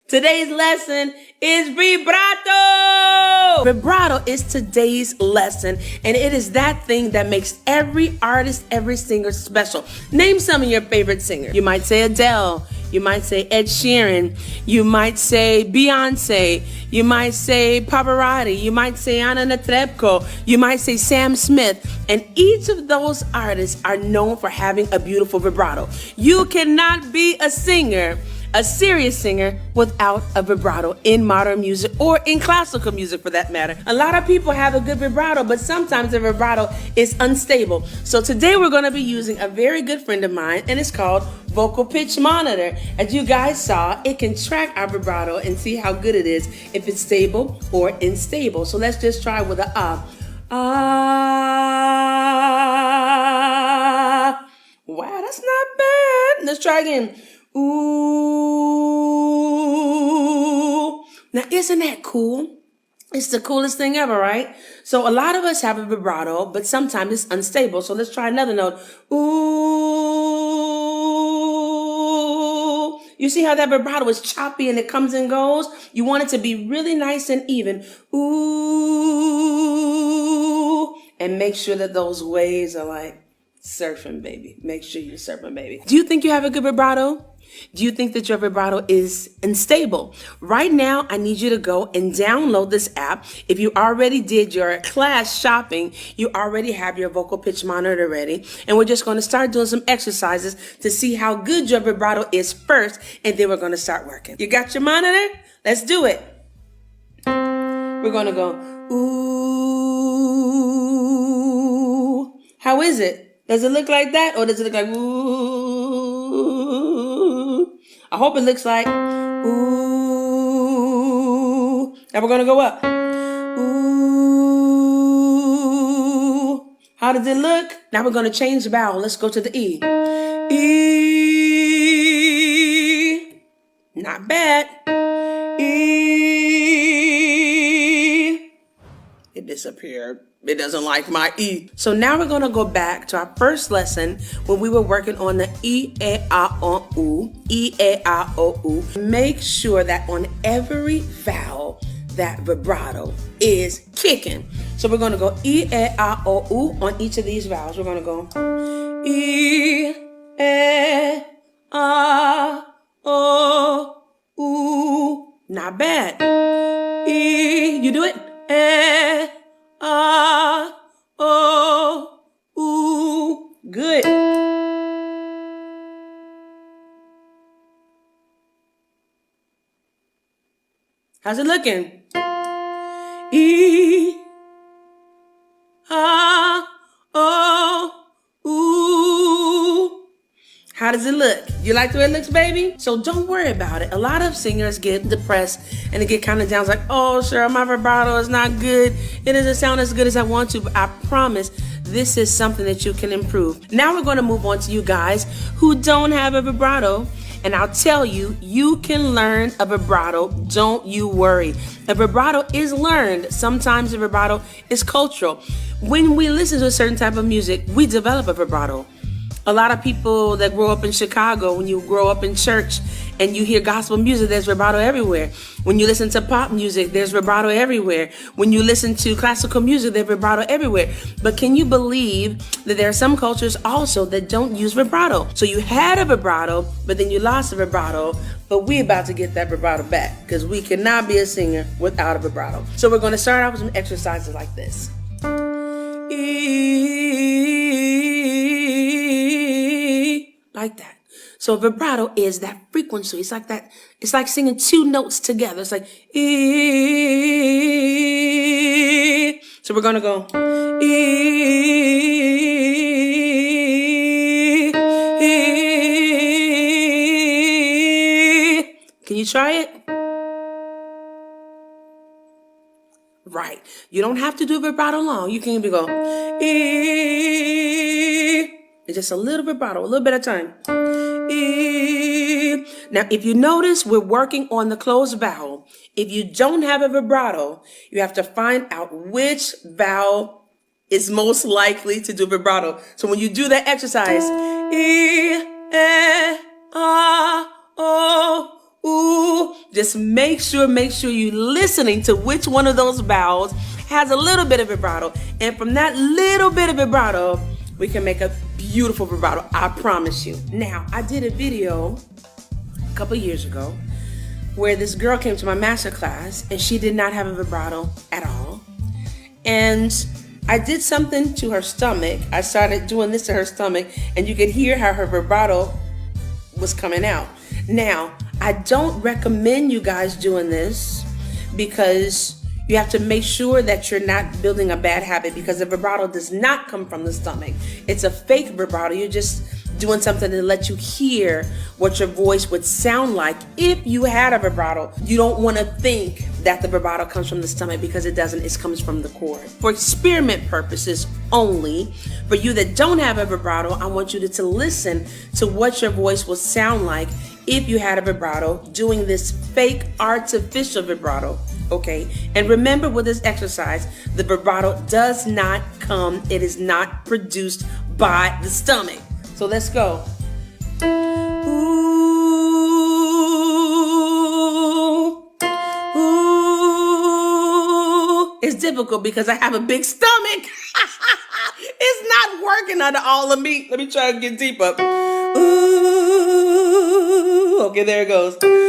Today's lesson is vibrato. Vibrato is today's lesson, and it is that thing that makes every artist, every singer special. Name some of your favorite singers. You might say Adele. You might say Ed Sheeran. You might say Beyonce. You might say Pavarotti. You might say Anna Netrebko. You might say Sam Smith. And each of those artists are known for having a beautiful vibrato. You cannot be a singer, a serious singer, without a vibrato in modern music or in classical music for that matter. A lot of people have a good vibrato, but sometimes the vibrato is unstable. So today we're going to be using a very good friend of mine, and it's called Vocal Pitch Monitor. As you guys saw, it can track our vibrato and see how good it is, if it's stable or unstable. So let's just try with a ah. Wow, that's not bad. Let's try again. Ooh. Now, isn't that cool? It's the coolest thing ever, right? So a lot of us have a vibrato, but sometimes it's unstable. So let's try another note. Ooh. You see how that vibrato is choppy and it comes and goes? You want it to be really nice and even. Ooh. And make sure that those waves are like surfing, baby. Make sure you're surfing, baby. Do you think you have a good vibrato? Do you think that your vibrato is unstable? Right now, I need you to go and download this app. If you already did your class shopping, you already have your vocal pitch monitor ready. And we're just going to start doing some exercises to see how good your vibrato is first, and then we're going to start working. You got your monitor? Let's do it. We're going to go, ooh. How is it? Does it look like that, or does it look like ooh? I hope it looks like ooh. Now we're gonna go up. Ooh. How does it look? Now we're gonna change the vowel. Let's go to the E. E. Not bad. E. It disappeared. It doesn't like my E. So now we're going to go back to our first lesson when we were working on the E, A, A, O, U. E, A, A, O, U. Make sure that on every vowel, that vibrato is kicking. So we're going to go E, A, A, O, U on each of these vowels. We're going to go E, A, A, O, U. Not bad. E, you do it. A, ah, oh, ooh, good. How's it looking? E, ah, oh, ooh. How does it look? You like the way it looks, baby? So don't worry about it. A lot of singers get depressed and they get kind of down. It's like, oh, sure, my vibrato is not good. It doesn't sound as good as I want to, but I promise this is something that you can improve. Now we're going to move on to you guys who don't have a vibrato. And I'll tell you, you can learn a vibrato. Don't you worry. A vibrato is learned. Sometimes a vibrato is cultural. When we listen to a certain type of music, we develop a vibrato. A lot of people that grow up in Chicago, when you grow up in church and you hear gospel music, there's vibrato everywhere. When you listen to pop music, there's vibrato everywhere. When you listen to classical music, there's vibrato everywhere. But can you believe that there are some cultures also that don't use vibrato? So you had a vibrato, but then you lost a vibrato, but we're about to get that vibrato back because we cannot be a singer without a vibrato. So we're going to start out with some exercises like this. Like that. So vibrato is that frequency. It's like that. It's like singing two notes together. It's like E. So we're gonna go E. Can you try it? Right. You don't have to do vibrato long. You can even go E. It's just a little vibrato, a little bit at a time. E. Now, if you notice, we're working on the closed vowel. If you don't have a vibrato, you have to find out which vowel is most likely to do vibrato. So when you do that exercise, E, A, O, ooh. Just make sure you're listening to which one of those vowels has a little bit of vibrato. And from that little bit of vibrato, we can make a beautiful vibrato, I promise you. Now, I did a video a couple years ago where this girl came to my master class and she did not have a vibrato at all. And I did something to her stomach. I started doing this to her stomach and you could hear how her vibrato was coming out. Now, I don't recommend you guys doing this because you have to make sure that you're not building a bad habit, because the vibrato does not come from the stomach. It's a fake vibrato. You're just doing something to let you hear what your voice would sound like if you had a vibrato. You don't want to think that the vibrato comes from the stomach, because it doesn't. It comes from the cord. For experiment purposes only, for you that don't have a vibrato, I want you to listen to what your voice will sound like if you had a vibrato doing this fake artificial vibrato. Okay, and remember with this exercise, the vibrato does not come, it is not produced by the stomach. So let's go. Ooh, ooh. It's difficult because I have a big stomach. It's not working under all of me. Let me try to get deep up. Ooh. Okay, there it goes. Ooh.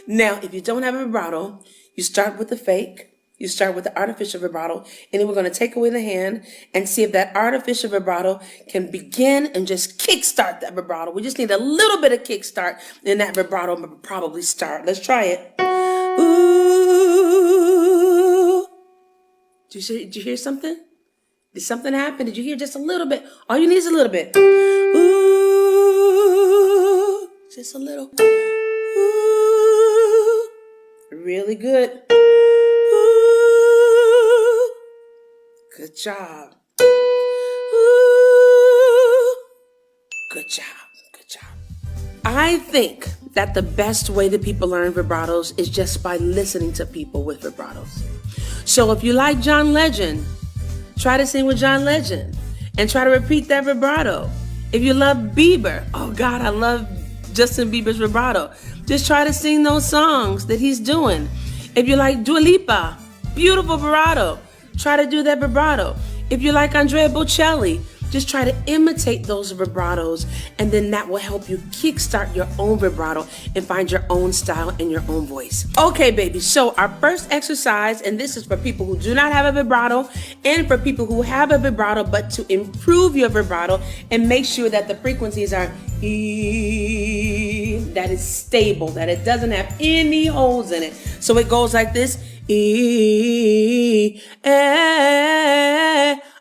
Now, if you don't have a vibrato, you start with the fake, you start with the artificial vibrato, and then we're going to take away the hand and see if that artificial vibrato can begin and just kickstart that vibrato. We just need a little bit of kickstart, and that vibrato will probably start. Let's try it. Ooh. Did you hear something? Did something happen? Did you hear just a little bit? All you need is a little bit. Ooh. Just a little. Really good. Ooh, good job. Ooh, good job. Good job. I think that the best way that people learn vibratos is just by listening to people with vibratos. So if you like John Legend, try to sing with John Legend and try to repeat that vibrato. If you love Bieber, oh God, I love Justin Bieber's vibrato. Just try to sing those songs that he's doing. If you like Dua Lipa, beautiful vibrato, try to do that vibrato. If you like Andrea Bocelli, just try to imitate those vibratos, and then that will help you kickstart your own vibrato and find your own style and your own voice. Okay, baby, so our first exercise, and this is for people who do not have a vibrato and for people who have a vibrato, but to improve your vibrato and make sure that the frequencies are E, that is stable, that it doesn't have any holes in it. So it goes like this. E,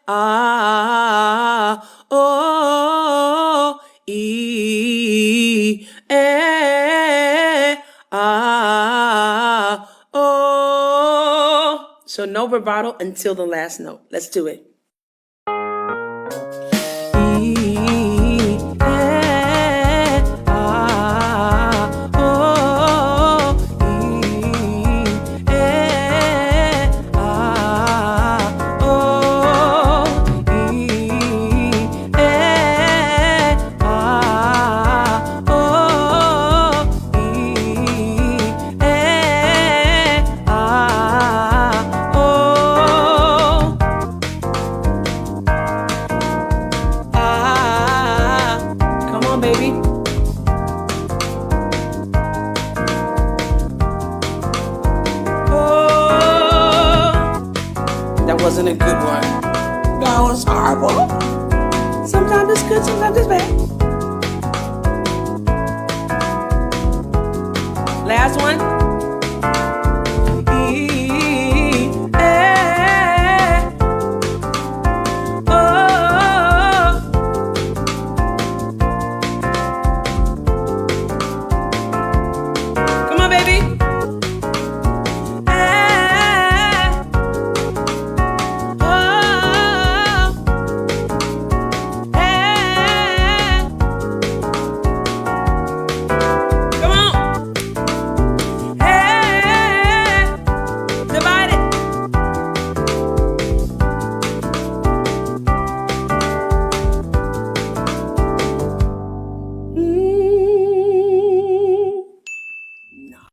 ah, oh, E, ah, oh. So no vibrato until the last note. Let's do it. Wasn't a good one. That was horrible. Sometimes it's good, sometimes it's bad. Last one.